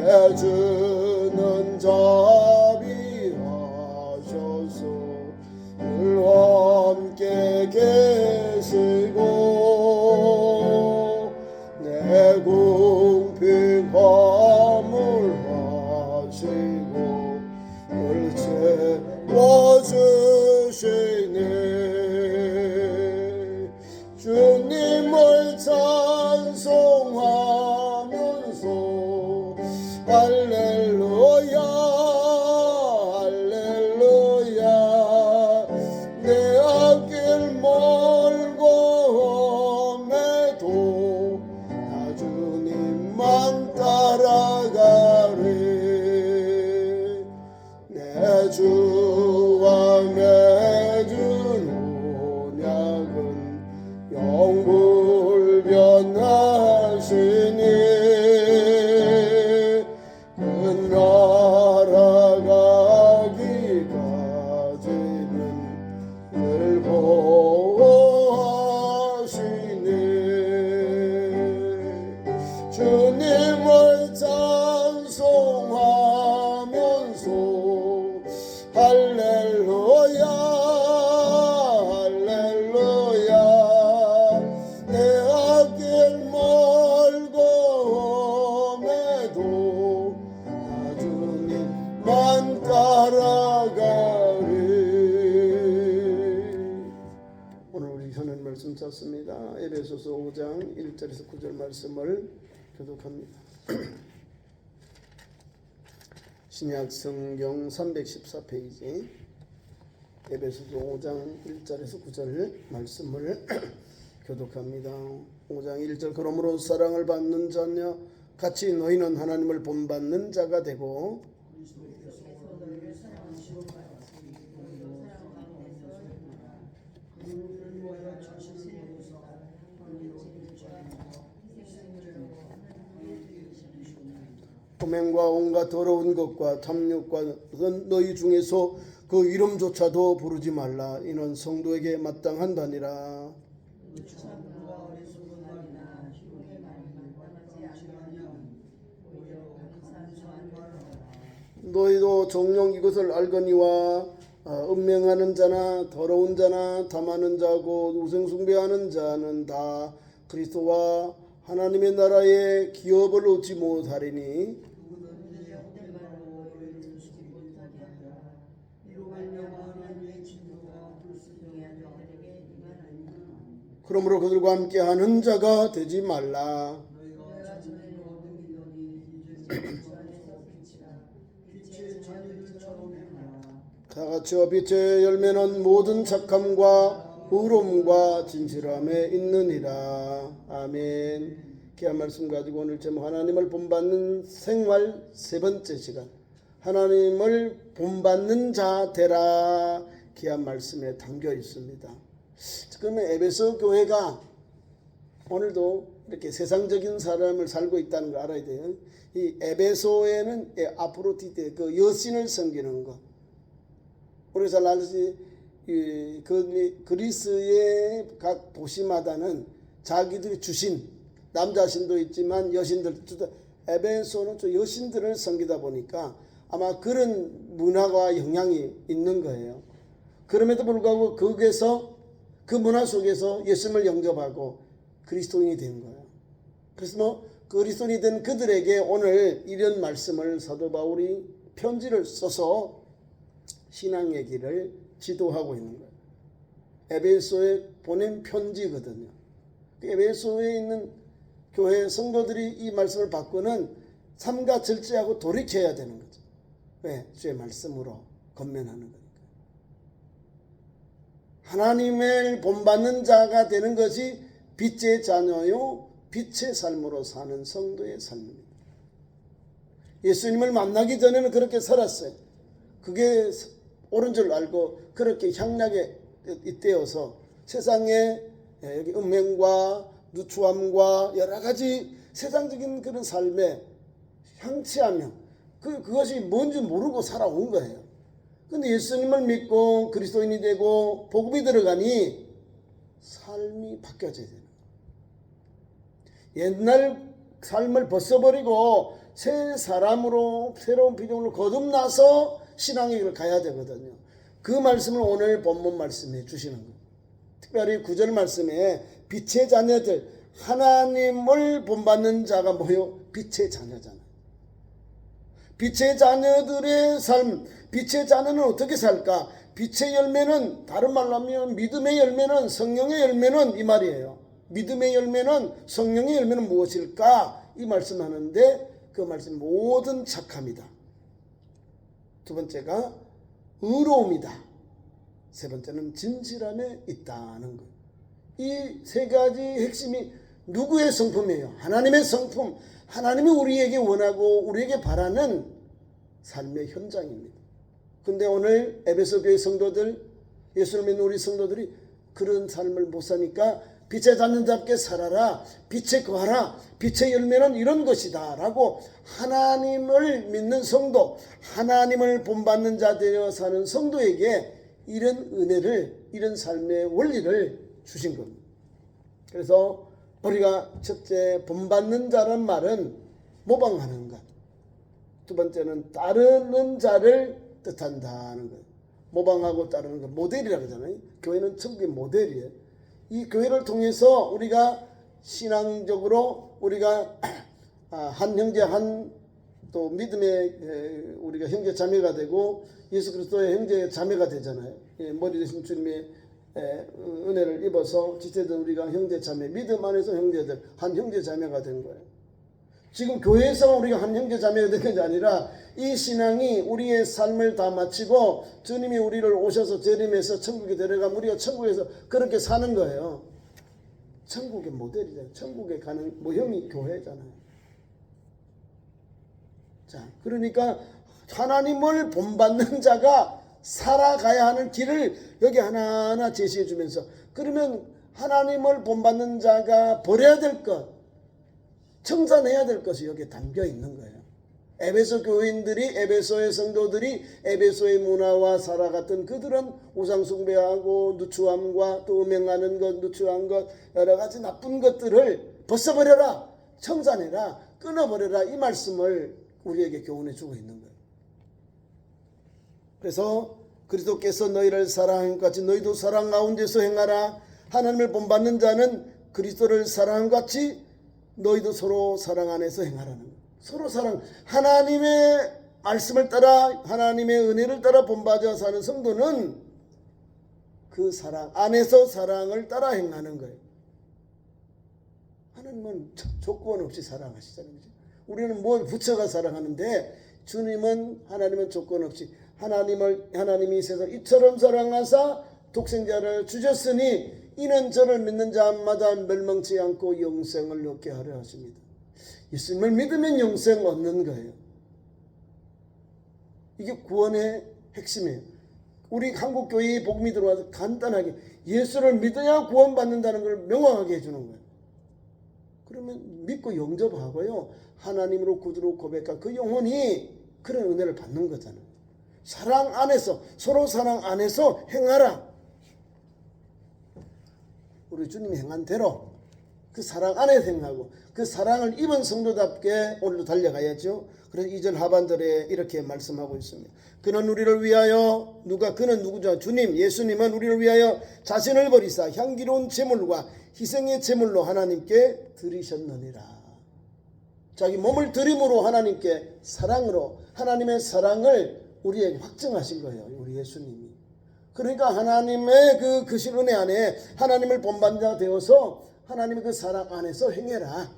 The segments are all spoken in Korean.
내 주는 자비하셔서 늘 함께 계시고 내 공평함을 하시고 늘 채워주시네. 주님을 찬송하면서 할렐루야 할렐루야. 내 앞길 멀고 험해도 나 주님만 따라가리. 내 주와 맺은 언약은 영불변하시니 그 나라 가기까지는 늘 보호하시니. 주님을 찬송하면서 할렐루야 할렐루야. 내 앞길 멀고 험해도 나 주님만 따라가리. 오늘 우리 하나님 말씀 찾습니다. 에베소서 5장 1절에서 9절 말씀을 교독합니다. 신약 성경 314페이지 에베소서 5장 1절에서 9절 말씀을 교독합니다. 5장 1절 그러므로 사랑을 받는 자녀 같이 너희는 하나님을 본받는 자가 되고 험행과 온갖 더러운 것과 탐욕과 너희 중에서 그 이름조차도 부르지 말라. 이는 성도에게 마땅한다니라. 너희도 정녕 이것을 알거니와 음행하는 자나 더러운 자나 탐하는 자고 우상숭배하는 자는 다 그리스도와 하나님의 나라의 기업을 얻지 못하리니 그러므로 그들과 함께 하는 자가 되지 말라. 다같이와 빛의 열매는 모든 착함과 의로움과 진실함에 있느니라. 아멘. 귀한 말씀 가지고 오늘 제목 하나님을 본받는 생활 세 번째 시간, 하나님을 본받는 자 되라. 귀한 말씀에 담겨 있습니다. 그러면 에베소 교회가 오늘도 이렇게 세상적인 삶을 살고 있다는 걸 알아야 돼요. 이 에베소에는 아프로디테, 그 여신을 섬기는 것. 우리 잘 알듯이 그리스의 각 도시마다는 자기들이 주신 남자신도 있지만 여신들도, 에베소는 또 여신들을 섬기다 보니까 아마 그런 문화가 영향이 있는 거예요. 그럼에도 불구하고 거기에서 그 문화 속에서 예수님을 영접하고 그리스도인이 된 거예요. 그래서 그리스도인이 된 그들에게 오늘 이런 말씀을 사도 바울이 편지를 써서 신앙의 길을 지도하고 있는 거예요. 에베소에 보낸 편지거든요. 에베소에 있는 교회 성도들이 이 말씀을 받고는 삼가 절제하고 돌이켜야 되는 거죠. 왜? 주의 말씀으로 건면하는 거니까. 하나님을 본받는 자가 되는 것이 빛의 자녀요 빛의 삶으로 사는 성도의 삶입니다. 예수님을 만나기 전에는 그렇게 살았어요. 그게 옳은 줄 알고 그렇게 향락에 잇대어서 세상에 여기 음행과 누추함과 여러 가지 세상적인 그런 삶에 향취하며 그것이 뭔지 모르고 살아온 거예요. 근데 예수님을 믿고 그리스도인이 되고 복음이 들어가니 삶이 바뀌어져야 돼요. 옛날 삶을 벗어버리고 새 사람으로 새로운 피조물로 거듭나서 신앙의 길을 가야 되거든요. 그 말씀을 오늘 본문 말씀해 주시는 거예요. 특별히 9절 말씀에 빛의 자녀들, 하나님을 본받는 자가 뭐요? 빛의 자녀잖아요. 빛의 자녀들의 삶, 빛의 자녀는 어떻게 살까? 빛의 열매는, 다른 말로 하면 믿음의 열매는, 성령의 열매는 이 말이에요. 믿음의 열매는, 성령의 열매는 무엇일까? 이 말씀하는데 그 말씀 모든 착함이다. 두 번째가 의로움이다. 세 번째는 진실함에 있다는 것. 이 세 가지 핵심이 누구의 성품이에요? 하나님의 성품. 하나님이 우리에게 원하고 우리에게 바라는 삶의 현장입니다. 근데 오늘 에베소 교회 성도들, 예수를 믿는 우리 성도들이 그런 삶을 못 사니까 빛의 자녀답게 살아라, 빛에 거하라, 빛의 열매는 이런 것이다 라고 하나님을 믿는 성도, 하나님을 본받는 자 되어 사는 성도에게 이런 은혜를, 이런 삶의 원리를 주신 겁니다. 그래서 우리가 첫째, 본받는 자란 말은 모방하는 것. 두 번째는 따르는 자를 뜻한다는 것. 모방하고 따르는 것, 모델이라고 하잖아요. 교회는 천국의 모델이에요. 이 교회를 통해서 우리가 신앙적으로 우리가 한 형제 또 믿음의 우리가 형제 자매가 되고 예수 그리스도의 형제 자매가 되잖아요. 머리 되신 주님의 은혜를 입어서 지체된 우리가 형제 자매, 믿음 안에서 형제들, 한 형제 자매가 된 거예요. 지금 교회에서 우리가 한 형제 자매가 된 게 아니라 이 신앙이 우리의 삶을 다 마치고 주님이 우리를 오셔서 재림해서 천국에 데려가면 우리가 천국에서 그렇게 사는 거예요. 천국의 모델이잖아요. 천국에 가는 모형이 교회잖아요. 자, 그러니까 하나님을 본받는 자가 살아가야 하는 길을 여기 하나하나 제시해 주면서, 그러면 하나님을 본받는 자가 버려야 될 것, 청산해야 될 것이 여기에 담겨 있는 거예요. 에베소 교인들이, 에베소의 성도들이 에베소의 문화와 살아갔던 그들은 우상숭배하고 누추함과 또 음행하는 것, 누추한 것, 여러 가지 나쁜 것들을 벗어버려라, 청산해라, 끊어버려라, 이 말씀을 우리에게 교훈해 주고 있는 거예요. 그래서 그리스도께서 너희를 사랑한 것 같이 너희도 사랑 가운데서 행하라. 하나님을 본받는 자는 그리스도를 사랑한 것 같이 너희도 서로 사랑 안에서 행하라는 거예요. 서로 사랑, 하나님의 말씀을 따라 하나님의 은혜를 따라 본받아 사는 성도는 그 사랑 안에서 사랑을 따라 행하는 거예요. 하나님은 조건 없이 사랑하시잖아요. 우리는 뭘 붙여가 사랑하는데 주님은, 하나님은 조건 없이 하나님이 세상 이처럼 사랑하사 독생자를 주셨으니 이는 저를 믿는 자마다 멸망치 않고 영생을 얻게 하려 하십니다. 예수님을 믿으면 영생 얻는 거예요. 이게 구원의 핵심이에요. 우리 한국교회에 복음이 들어와서 간단하게 예수를 믿어야 구원받는다는 걸 명확하게 해주는 거예요. 그러면 믿고 영접하고요, 하나님으로 구주로 고백한 그 영혼이 그런 은혜를 받는 거잖아요. 사랑 안에서, 서로 사랑 안에서 행하라. 우리 주님이 행한 대로 그 사랑 안에서 행하고 그 사랑을 입은 성도답게 오늘도 달려가야죠. 그래서 2절 하반절에 이렇게 말씀하고 있습니다. 그는 우리를 위하여, 그는 누구죠? 주님, 예수님은 우리를 위하여 자신을 버리사 향기로운 제물과 희생의 제물로 하나님께 드리셨느니라. 자기 몸을 드림으로 하나님께 사랑으로, 하나님의 사랑을 우리에게 확증하신 거예요. 우리 예수님이. 그러니까 하나님의 그 크신 은혜 안에 하나님을 본받는 자가 되어서 하나님의 그 사랑 안에서 행해라.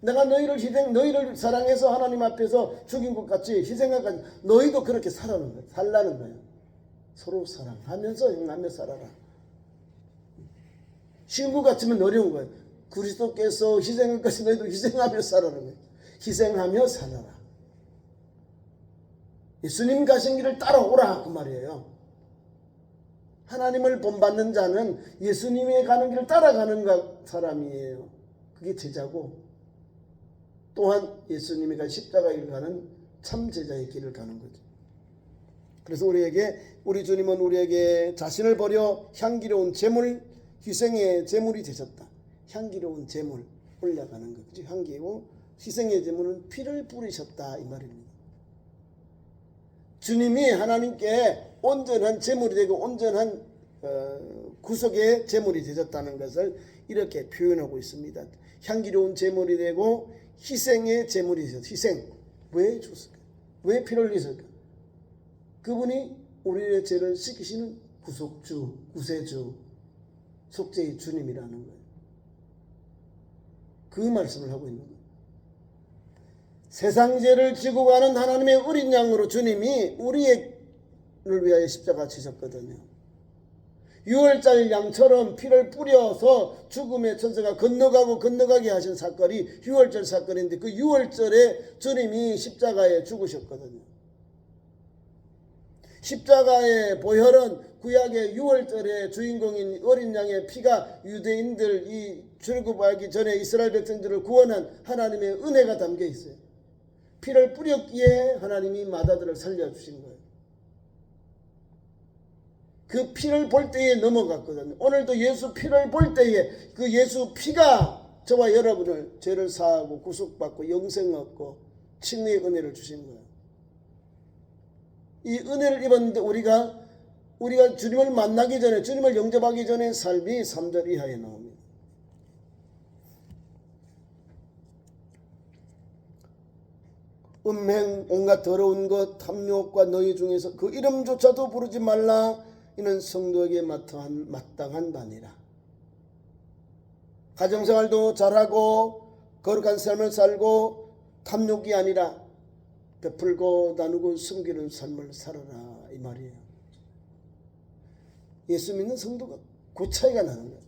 내가 너희를 사랑해서 하나님 앞에서 죽인 것 같이 희생한 것 같이 너희도 그렇게 살라는 거예요. 서로 사랑하면서 행하며 살아라. 쉬운 것 같으면 어려운 거예요. 그리스도께서 희생한 것이 너희도 희생하며 살아라는 거예요. 희생하며 살아라. 예수님 가신 길을 따라오라 그 말이에요. 하나님을 본받는 자는 예수님이 가는 길을 따라가는 사람이에요. 그게 제자고, 또한 예수님이 간 십자가의 길을 가는 참 제자의 길을 가는 거죠. 그래서 우리 주님은 우리에게 자신을 버려 향기로운 제물, 희생의 제물이 되셨다. 향기로운 제물 올려가는 거죠. 향기고 희생의 제물은 피를 뿌리셨다 이 말입니다. 주님이 하나님께 온전한 제물이 되고 온전한 구속의 제물이 되셨다는 것을 이렇게 표현하고 있습니다. 향기로운 제물이 되고 희생의 제물이 되셨다. 희생. 왜 줬을까? 왜 피를 흘리셨을까? 그분이 우리의 죄를 씻기시는 구속주, 구세주, 속죄의 주님이라는 거예요. 그 말씀을 하고 있는 거예요. 세상 죄를 지고 가는 하나님의 어린 양으로 주님이 우리를 위하여 십자가 지셨거든요. 6월절 양처럼 피를 뿌려서 죽음의 천사가 건너가게 하신 사건이 6월절 사건인데 그 6월절에 주님이 십자가에 죽으셨거든요. 십자가의 보혈은 구약의 6월절의 주인공인 어린 양의 피가 유대인들 이 출애굽하기 전에 이스라엘 백성들을 구원한 하나님의 은혜가 담겨 있어요. 피를 뿌렸기에 하나님이 마다들을 살려주신 거예요. 그 피를 볼 때에 넘어갔거든요. 오늘도 예수 피를 볼 때에 그 예수 피가 저와 여러분을 죄를 사하고 구속받고 영생 얻고 칭의의 은혜를 주신 거예요. 이 은혜를 입었는데 우리가 주님을 만나기 전에 주님을 영접하기 전에 삶이 3절 이하에 나옵니다. 음행 온갖 더러운 것 탐욕과 너희 중에서 그 이름조차도 부르지 말라. 이는 성도에게 마땅한 바니라. 가정생활도 잘하고 거룩한 삶을 살고 탐욕이 아니라 베풀고 나누고 섬기는 삶을 살아라 이 말이에요. 예수 믿는 성도가 그 차이가 나는 거예요.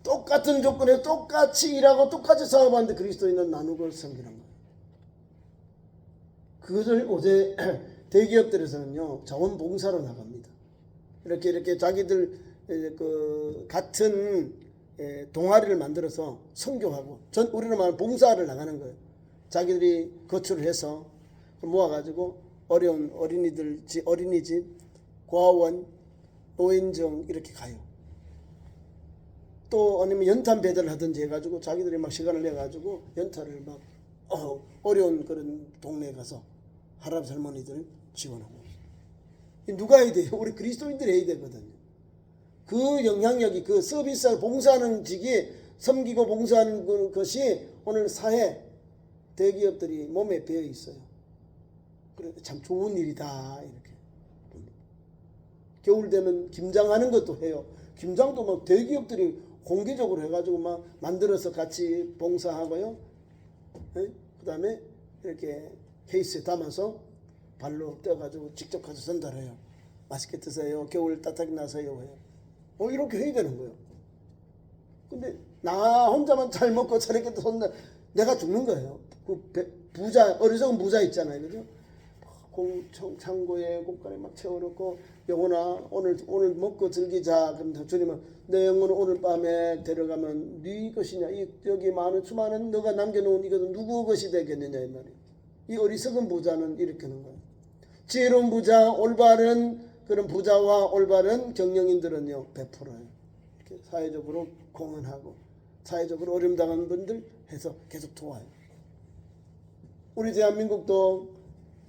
똑같은 조건에 똑같이 일하고 똑같이 사업하는데 그리스도인은 나누고 섬기는 거예요. 그것을 어제 대기업들에서는요 자원봉사로 나갑니다. 이렇게 자기들 그 같은 동아리를 만들어서 선교하고 우리는 말하면 봉사를 나가는 거예요. 자기들이 거출을 해서 모아가지고 어려운 어린이집, 고아원, 노인정 이렇게 가요. 또 아니면 연탄 배달을 하든지 해가지고 자기들이 막 시간을 내가지고 연탄을 막 어려운 그런 동네에 가서 할아버지 할머니들 지원하고. 누가 해야 돼요? 우리 그리스도인들이 해야 되거든요. 그 영향력이 그 서비스 봉사하는 직이 섬기고 봉사하는 것이 오늘 사회 대기업들이 몸에 배어 있어요. 그러니까 참 좋은 일이다 이렇게. 겨울 되면 김장하는 것도 해요. 김장도 막 대기업들이 공개적으로 해가지고 막 만들어서 같이 봉사하고요. 그 다음에 이렇게 케이스에 담아서 발로 떼어가지고 직접 가서 전달해요. 맛있게 드세요. 겨울 따뜻하게 나서요. 이렇게 해야 되는 거예요. 근데 나 혼자만 잘 먹고 저렇게 손날 내가 죽는 거예요. 그 어리석은 부자 있잖아요. 그죠? 창고에 곳간에 막 채워놓고 영혼아 오늘 먹고 즐기자. 그럼 주님은 내 영혼을 오늘 밤에 데려가면 네 것이냐? 여기 많은 수많은 너가 남겨놓은 이것은 누구 것이 되겠느냐 이 말이에요. 이 어리석은 부자는 이렇게 하는 거예요. 지혜로운 부자, 올바른 그런 부자와 올바른 경영인들은요 베풀어요. 이렇게 사회적으로 공헌하고 사회적으로 어려움 당하는 분들 해서 계속 도와요. 우리 대한민국도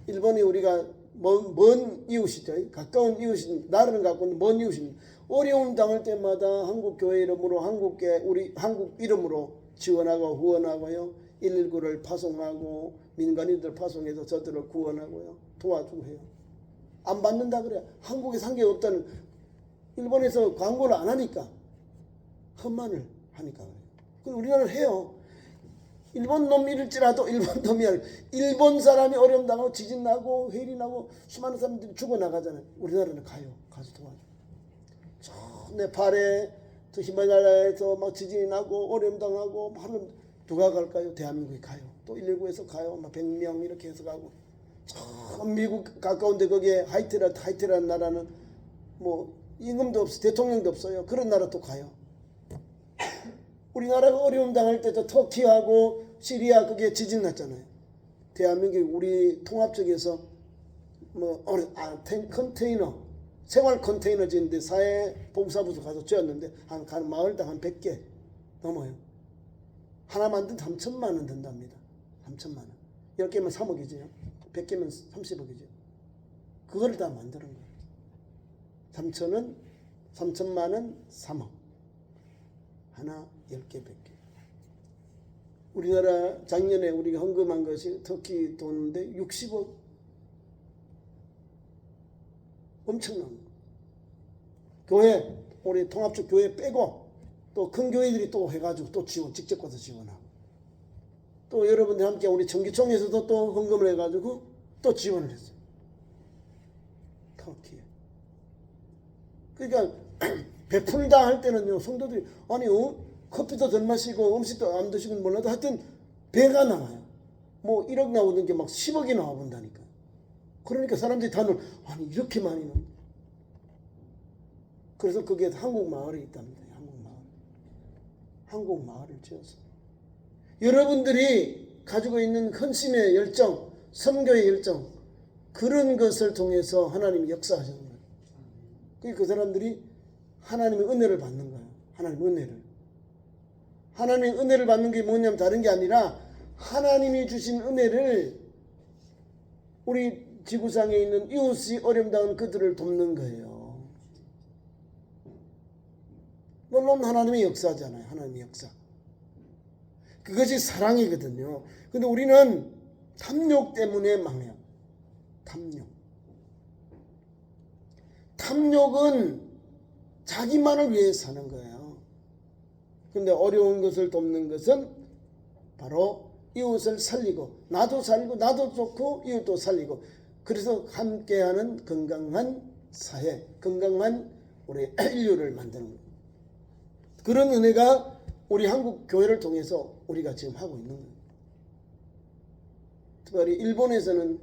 일본이 우리가 먼 이웃이죠. 가까운 이웃인 나라는 갖고는 먼 이웃인 어려움 당할 때마다 한국 교회 이름으로 한국 이름으로 지원하고 후원하고요. 119를 파송하고 민간인들 파송해서 저들을 구원하고요. 도와주고 해요. 안 받는다 그래. 한국에 산 게 없다는 일본에서 광고를 안 하니까 험만을 하니까 그래요. 그럼 우리나라는 해요. 일본 놈일지라도 일본 사람이 어려움 당하고 지진 나고 해일이 나고 수많은 사람들이 죽어나가잖아요. 우리나라는 가요. 가서 도와줘. 저 네팔에 저 히말라야에서 막 지진이 나고 어려움 당하고 하는 누가 갈까요? 대한민국에 가요. 또 119에서 가요. 막 100명 이렇게 해서 가고. 저 미국 가까운데 거기에 하이티라는 나라는 뭐 임금도 없어 대통령도 없어요. 그런 나라 또 가요. 우리나라가 어려움 당할 때 저 터키하고 시리아 그게 지진 났잖아요. 대한민국 우리 통합 쪽에서 컨테이너 생활 컨테이너 짓는데 사회봉사부서 가서 지었는데 한 마을당 한 100개 넘어요. 하나 만든 3천만 원 든답니다. 3천만 원. 10개면 3억이죠. 100개면 30억이죠. 그걸 다 만드는 거예요. 3천원, 3천만 원, 3억. 하나, 10개, 100개. 우리나라 작년에 우리가 헌금한 것이 터키 돈인데 60억. 엄청난 거. 교회, 우리 통합적 교회 빼고 또 큰 교회들이 또 해가지고 또 직접 가서 지원하고, 또 여러분들 함께 우리 청기총에서도 또 헌금을 해가지고 또 지원을 했어요. 터키에. 그러니까 베풀다 할 때는요, 성도들이 아니 커피도 덜 마시고 음식도 안 드시고 몰라도 하여튼 배가 나와요. 뭐 1억 나오는 게 막 10억이 나와 본다니까. 그러니까 사람들이 다 아니 이렇게 많이 넣는. 그래서 그게 한국 마을에 있답니다. 한국 마을을 지어서 여러분들이 가지고 있는 헌신의 열정, 선교의 열정, 그런 것을 통해서 하나님이 역사하시는 거예요. 그러니까 그 사람들이 하나님의 은혜를 받는 거예요. 하나님의 은혜를 받는 게 뭐냐면 다른 게 아니라 하나님이 주신 은혜를 우리 지구상에 있는 이웃이 어려움 당한 그들을 돕는 거예요. 물론 하나님의 역사잖아요. 하나님의 역사. 그것이 사랑이거든요. 근데 우리는 탐욕 때문에 망해요. 탐욕은 자기만을 위해 사는 거예요. 근데 어려운 것을 돕는 것은 바로 이웃을 살리고, 나도 살고 나도 좋고 이웃도 살리고, 그래서 함께하는 건강한 사회, 건강한 우리 인류를 만드는 거예요. 그런 은혜가 우리 한국 교회를 통해서 우리가 지금 하고 있는 거예요. 특별히 일본에서는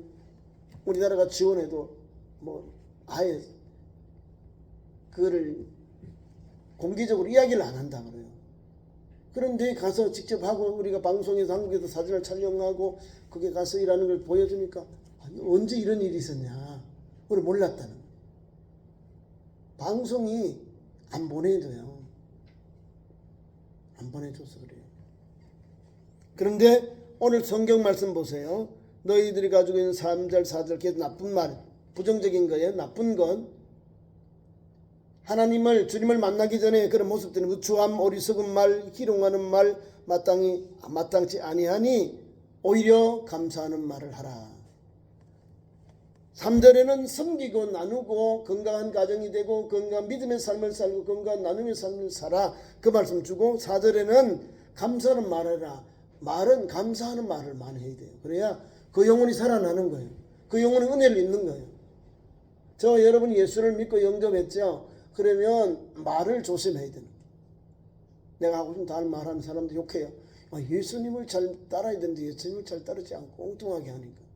우리나라가 지원해도 뭐 아예 그거를 공개적으로 이야기를 안 한다 그래요. 그런데 가서 직접 하고 우리가 방송에서 한국에서 사진을 촬영하고 거기 가서 일하는 걸 보여주니까 아니, 언제 이런 일이 있었냐. 그걸 몰랐다는 거예요. 방송이 안 보내줘요. 안 보내줘서 그래요. 그런데 오늘 성경 말씀 보세요. 너희들이 가지고 있는 3절 4절 계속 나쁜 말, 부정적인 거예요. 나쁜 건 하나님을, 주님을 만나기 전에 그런 모습들은 우추함, 어리석은 말, 희롱하는 말, 마땅치 아니하니 오히려 감사하는 말을 하라. 3절에는 섬기고 나누고 건강한 가정이 되고 건강한 믿음의 삶을 살고 건강한 나눔의 삶을 살아, 그 말씀 주고, 4절에는 감사하는 말해라. 말은 감사하는 말을 많이 해야 돼요. 그래야 그 영혼이 살아나는 거예요. 그 영혼은 은혜를 입는 거예요. 저 여러분이 예수를 믿고 영접했죠. 그러면 말을 조심해야 되는 거예요. 내가 하고 싶은 다른 말하는 사람도 욕해요. 예수님을 잘 따라야 되는데 예수님을 잘 따르지 않고 엉뚱하게 하니까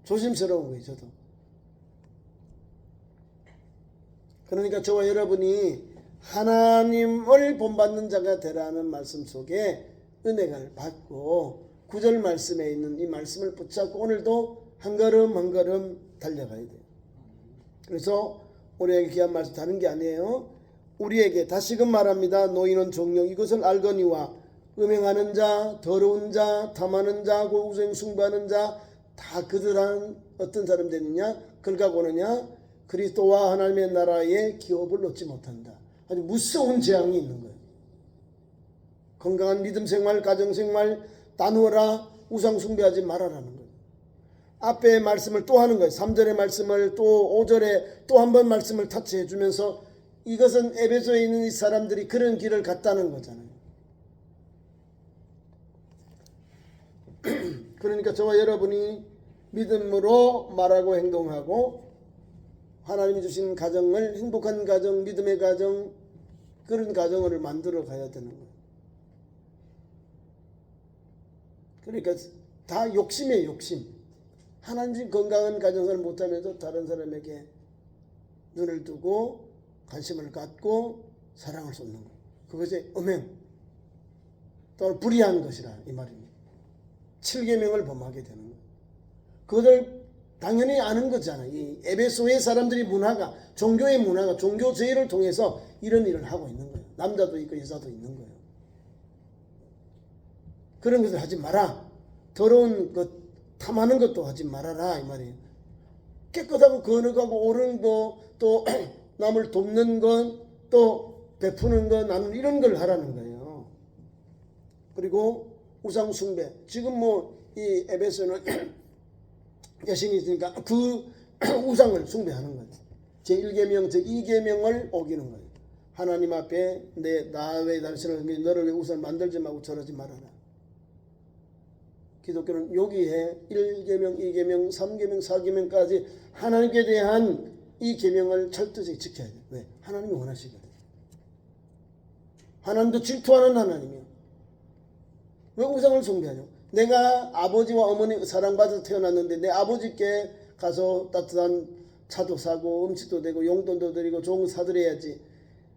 조심스러운 거예요. 저도. 그러니까 저와 여러분이 하나님을 본받는 자가 되라는 말씀 속에 은혜를 받고 9절 말씀에 있는 이 말씀을 붙잡고 오늘도 한 걸음 한 걸음 달려가야 돼요. 그래서 우리에게 귀한 말씀 다른 게 아니에요. 우리에게 다시금 말합니다. 너희는 종종 이것을 알거니와 음행하는 자, 더러운 자, 탐하는 자, 고우생 숭배하는 자 다 그들은 어떤 사람 되느냐? 걸가고느냐? 그리스도와 하나님의 나라의 기업을 얻지 못한다. 아주 무서운 재앙이 있는 거예요. 건강한 믿음 생활, 가정 생활 나누어라. 우상 숭배하지 말아라는 거예요. 앞에 말씀을 또 하는 거예요. 3절의 말씀을 또 5절에 또 한 번 말씀을 터치해 주면서 이것은 에베소에 있는 이 사람들이 그런 길을 갔다는 거잖아요. 그러니까 저와 여러분이 믿음으로 말하고 행동하고 하나님이 주신 가정을, 행복한 가정, 믿음의 가정, 그런 가정을 만들어 가야 되는 거예요. 그러니까 다 욕심이에요. 욕심. 하나님 건강한 가정을 못하면서 다른 사람에게 눈을 두고 관심을 갖고 사랑을 쏟는 거예요. 그것이 음행 또는 불의한 것이라 이 말입니다. 7계명을 범하게 되는 거예요. 그것을 당연히 아는 거잖아요. 이 에베소의 사람들이 문화가, 종교의 문화가 종교제의를 통해서 이런 일을 하고 있는 거예요. 남자도 있고 여자도 있는 거예요. 그런 것을 하지 마라. 더러운 것, 탐하는 것도 하지 말아라 이 말이에요. 깨끗하고 거룩하고 옳은 거, 또 남을 돕는 것, 또 베푸는 것, 나는 이런 걸 하라는 거예요. 그리고 우상 숭배. 지금 뭐 이 에베소는 여신이 있으니까 그 우상을 숭배하는 거예요. 제1계명, 제2계명을 어기는 거예요. 하나님 앞에 나 외에 다른 신을 너를 위해 우상을 만들지 말고 절하지 말아라. 기독교는 여기에 1계명, 2계명, 3계명, 4계명까지 하나님께 대한 이 계명을 철저히 지켜야 돼요. 왜? 하나님이 원하시거든요. 하나님도 질투하는 하나님이요. 왜 우상을 숭배하죠? 내가 아버지와 어머니 사랑받아서 태어났는데 내 아버지께 가서 따뜻한 차도 사고 음식도 되고 용돈도 드리고 좋은 거 사드려야지.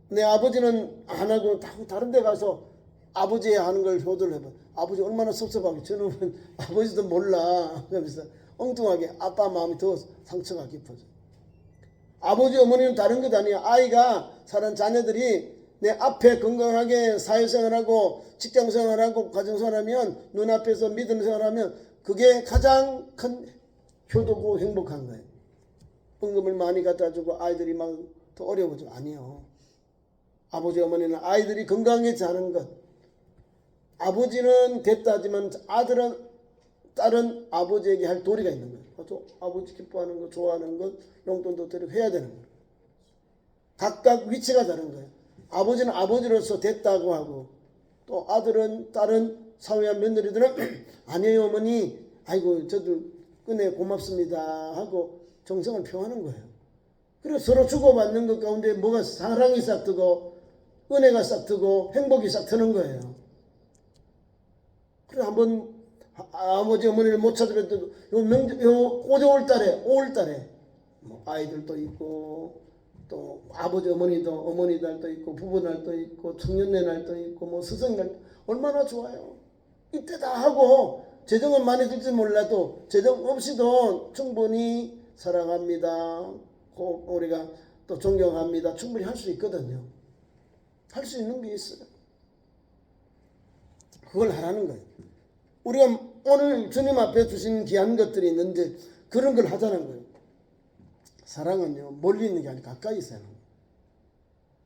내 아버지는 안 하고 다른 데 가서 아버지의 하는 걸 효도를 해봐. 아버지 얼마나 섭섭하게. 저놈은 아버지도 몰라. 그러면서 엉뚱하게 아빠 마음이 더 상처가 깊어져. 아버지 어머니는 다른 것 아니야. 아이가 사는 자녀들이 내 앞에 건강하게 사회생활하고 직장생활하고 가정생활하면 눈앞에서 믿음생활하면 그게 가장 큰 효도고 행복한 거예요. 헌금을 많이 갖다 주고 아이들이 막 더 어려워져. 아니요. 아버지 어머니는 아이들이 건강하게 자는 것. 아버지는 됐다 하지만 아들은 딸은 아버지에게 할 도리가 있는 거예요. 또 아버지 기뻐하는 것, 좋아하는 것, 용돈도 드리고 해야 되는 거예요. 각각 위치가 다른 거예요. 아버지는 아버지로서 됐다고 하고 또 아들은 딸은 사회와 며느리들은 아니에요 어머니 아이고 저도 은혜 고맙습니다 하고 정성을 표하는 거예요. 그리고 서로 주고받는 것 가운데 뭐가 사랑이 싹 트고 은혜가 싹 트고 행복이 싹 트는 거예요. 그래 한번 아버지 어머니를 못 찾으면 요 5월달에 뭐 아이들도 있고 또 아버지 어머니 날도 있고 부부 날도 있고 청년내 날도 있고 뭐 스승날 얼마나 좋아요. 이때 다 하고 재정은 많이 들지 몰라도 재정 없이도 충분히 사랑합니다. 우리가 또 존경합니다. 충분히 할 수 있거든요. 할 수 있는 게 있어요. 그걸 하라는 거예요. 우리가 오늘 주님 앞에 주신 귀한 것들이 있는데 그런 걸 하자는 거예요. 사랑은요 멀리 있는 게 아니라 가까이 있어요.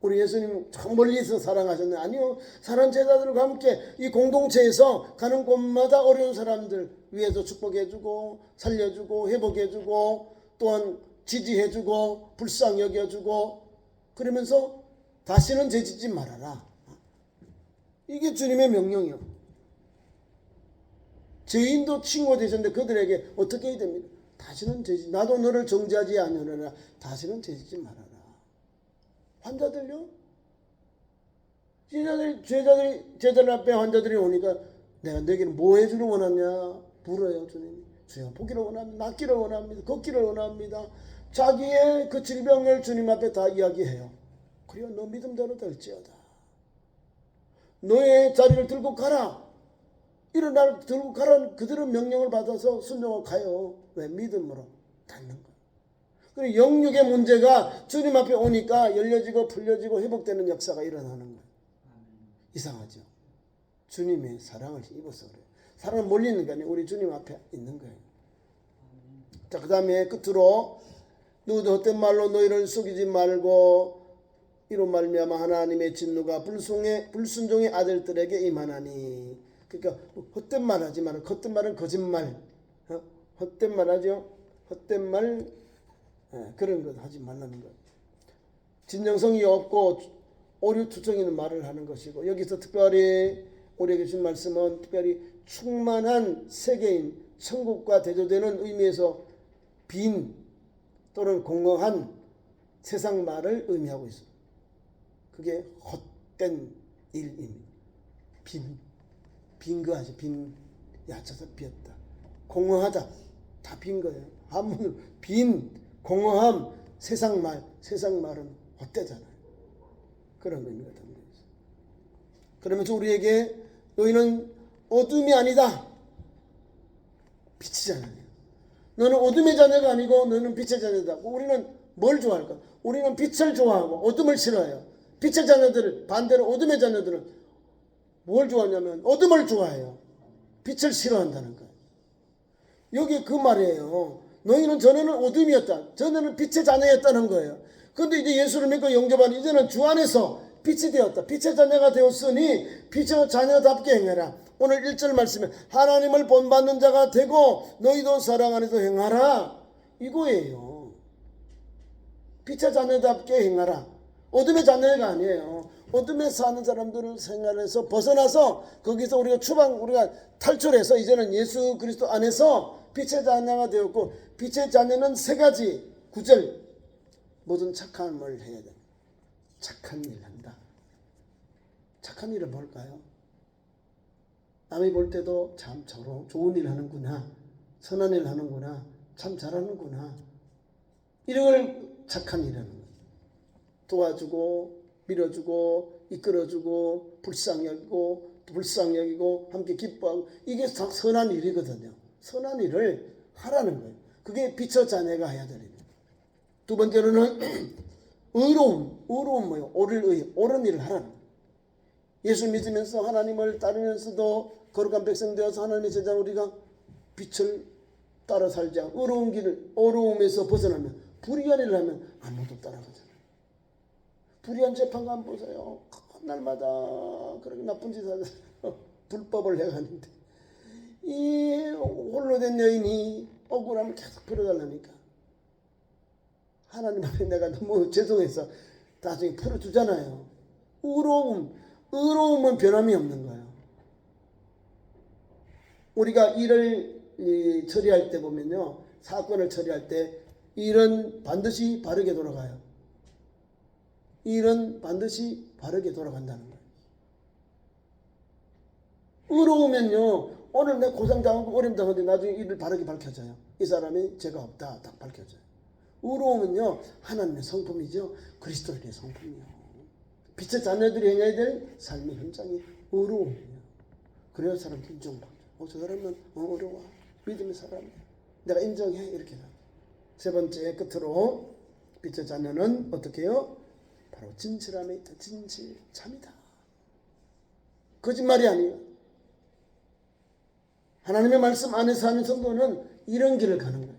우리 예수님 참 멀리서 사랑하셨는데 아니요. 사랑 제자들과 함께 이 공동체에서 가는 곳마다 어려운 사람들 위해서 축복해주고 살려주고 회복해주고 또한 지지해주고 불쌍히 여겨주고 그러면서 다시는 죄짓지 말아라. 이게 주님의 명령이요. 죄인도 친구가 되셨는데 그들에게 어떻게 해야 됩니까? 다시는 죄짓지 나도 너를 정죄하지 아니하노라. 다시는 죄짓지 말아라. 환자들요? 제자들 앞에 환자들이 오니까 내가 너에게는 뭐 해주를 원하냐? 물어요 주님이. 주여 보기를 원합니다. 낫기를 원합니다. 걷기를 원합니다. 자기의 그 질병을 주님 앞에 다 이야기해요. 그래요 너 믿음대로 될지어다. 너의 자리를 들고 가라. 일어나 들고 가라는 그들은 명령을 받아서 순종하고 가요. 왜? 믿음으로 닿는 거예요. 그리고 영육의 문제가 주님 앞에 오니까 열려지고 풀려지고 회복되는 역사가 일어나는 거예요. 이상하죠? 주님의 사랑을 입어서 그래요. 사랑은 멀리 있는 게 아니에요. 우리 주님 앞에 있는 거예요. 자, 그 다음에 끝으로 누구도 헛된 말로 너희를 속이지 말고 이로 말미암아 하나님의 진노가 불순종의 아들들에게 임하나니. 그러니까 헛된 말 하지 마라. 헛된 말은 거짓말. 헛된 말 하죠. 헛된 말 그런 것 하지 말라는 것. 진정성이 없고 오류투정 있는 말을 하는 것이고 여기서 특별히 우리에게 준 말씀은 특별히 충만한 세계인 천국과 대조되는 의미에서 빈 또는 공허한 세상 말을 의미하고 있습니다. 그게 헛된 일입니다. 빈 거 하지. 빈 야쳐서 비었다. 공허하다. 다 빈 거예요. 한문으로 빈 공허함 세상 말은 헛되잖아요. 그런 의미가 담겨 있어요. 그러면서 우리에게 너희는 어둠이 아니다. 빛이잖아요. 너는 어둠의 자녀가 아니고 너는 빛의 자녀다. 우리는 뭘 좋아할까? 우리는 빛을 좋아하고 어둠을 싫어해요. 빛의 자녀들 반대로 어둠의 자녀들은 뭘 좋아하냐면 어둠을 좋아해요. 빛을 싫어한다는 거예요. 여기 그 말이에요. 너희는 전에는 어둠이었다. 전에는 빛의 자녀였다는 거예요. 그런데 이제 예수를 믿고 영접한 이제는 주 안에서 빛이 되었다. 빛의 자녀가 되었으니 빛의 자녀답게 행하라. 오늘 1절 말씀에 하나님을 본받는 자가 되고 너희도 사랑 안에서 행하라. 이거예요. 빛의 자녀답게 행하라. 어둠의 자녀가 아니에요. 어둠에 사는 사람들을 생활에서 벗어나서 거기서 우리가 탈출해서 이제는 예수 그리스도 안에서 빛의 자녀가 되었고, 빛의 자녀는 세 가지. 9절 모든 착함을 해야 돼. 착한 일을 한다. 착한 일은 뭘까요? 남이 볼 때도 참 좋은 일 하는구나, 선한 일 하는구나, 참 잘하는구나, 이런 걸 착한 일이라는 거예요. 도와주고 밀어주고 이끌어주고 불쌍히 여기고 함께 기뻐하고, 이게 선한 일이거든요. 선한 일을 하라는 거예요. 그게 빛의 자녀가 해야 되는 거예요. 두 번째로는 의로움 뭐예요? 옳은 일을 하라는 거예요. 예수 믿으면서 하나님을 따르면서도 거룩한 백성 되어서 하나님의 제자 우리가 빛을 따라 살지 않고 어려움에서 벗어나면, 불의한 일을 하면 아무도 따라가잖아요. 불의한 재판관 보세요. 날마다 그렇게 나쁜 짓 하잖아요. 불법을 해가는데 이 홀로 된 여인이 억울하면 계속 풀어달라니까 하나님 앞에 내가 너무 죄송해서 나중에 풀어주잖아요. 의로움은 변함이 없는 거예요. 우리가 일을 처리할 때 보면요, 사건을 처리할 때 일은 반드시 바르게 돌아가요. 일은 반드시 바르게 돌아간다는 거예요. 의로우면요, 오늘 내 고생당하고 어림당하는데 나중에 일을 바르게 밝혀져요. 이 사람이 죄가 없다 딱 밝혀져요. 의로우면요, 하나님의 성품이죠. 그리스도인의 성품이요. 빛의 자녀들이 행해야 될 삶의 현장이 의로움이에요. 그래야 사람 인정받죠. 저 사람은 어려워, 믿음의 사람이야, 내가 인정해, 이렇게. 세 번째, 끝으로 빛의 자녀는 어떻게 해요? 바로 진실함에 있다. 진실, 참이다. 거짓말이 아니에요. 하나님의 말씀 안에서 하는 성도는 이런 길을 가는 거예요.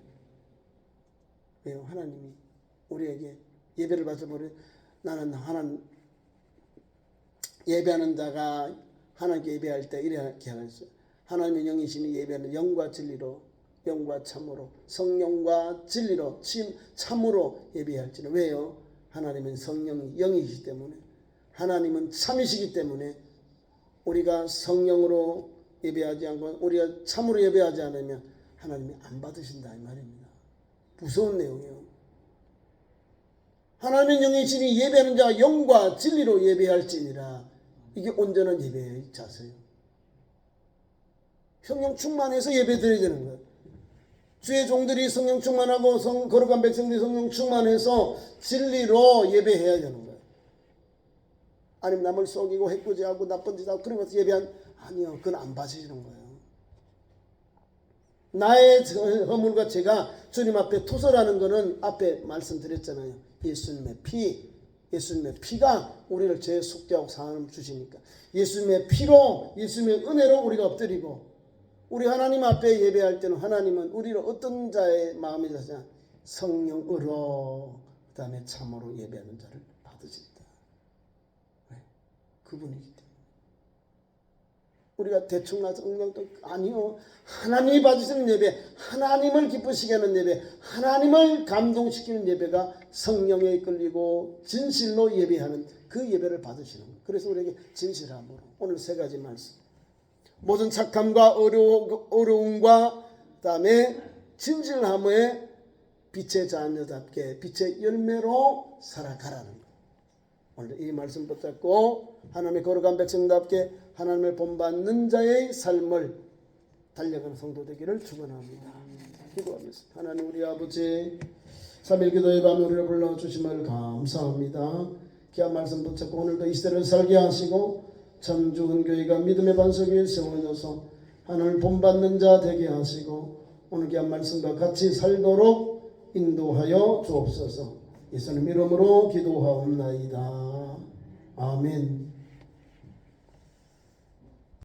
왜요? 하나님이 우리에게 예배를 받아버려. 나는 하나님 예배하는 자가 하나님께 예배할 때 이렇게 하겠어요. 하나님의 영이시니 예배하는 영과 진리로, 영과 참으로, 성령과 진리로 참으로 예배할지는. 왜요? 하나님은 성령이 영이시기 때문에, 하나님은 참이시기 때문에 우리가 성령으로 예배하지 않고 우리가 참으로 예배하지 않으면 하나님이 안 받으신다 이 말입니다. 무서운 내용이에요. 하나님의 영이시니 예배하는 자가 영과 진리로 예배할지니라. 이게 온전한 예배의 자세예요. 성령 충만해서 예배 드려야 되는 거예요. 주의 종들이 성령 충만하고 거룩한 백성들이 성령 충만해서 진리로 예배해야 되는 거예요. 아니면 남을 속이고 해코지하고 나쁜 짓하고 그러면서 아니요, 그건 안 봐주시는 거예요. 나의 허물과 죄가 주님 앞에 토설하는 거는 앞에 말씀드렸잖아요. 예수님의 피가 우리를 죄 속죄하고 상함을 주시니까 예수님의 피로, 예수님의 은혜로 우리가 엎드리고, 우리 하나님 앞에 예배할 때는 하나님은 우리를 어떤 자의 마음이 자냐? 성령으로, 그 다음에 참으로 예배하는 자를 받으신다. 왜? 그분이기 때문에. 우리가 대충 나서 응명도 아니요. 하나님이 받으시는 예배, 하나님을 기쁘시게 하는 예배, 하나님을 감동시키는 예배가 성령에 이끌리고 진실로 예배하는 그 예배를 받으시는 거예요. 그래서 우리에게 진실함으로 오늘 세 가지 말씀. 모든 착함과 어려움과 그다음에 진실함에 빛의 자녀답게 빛의 열매로 살아가라는 거예요. 오늘 이 말씀 붙잡고 하나님의 거룩한 백성답게 하나님을 본받는 자의 삶을 달려가는 성도 되기를 축원합니다. 기도하겠습니다. 하나님 우리 아버지, 3일 기도의 밤에 우리를 불러주심을 감사합니다. 귀한 말씀 붙잡고 오늘도 이 시대를 살게 하시고 참주은 교회가 믿음의 반석 위에 세워져서 하나님을 본받는 자 되게 하시고 오늘 귀한 말씀과 같이 살도록 인도하여 주옵소서. 예수님 이름으로 기도하옵나이다. 아멘.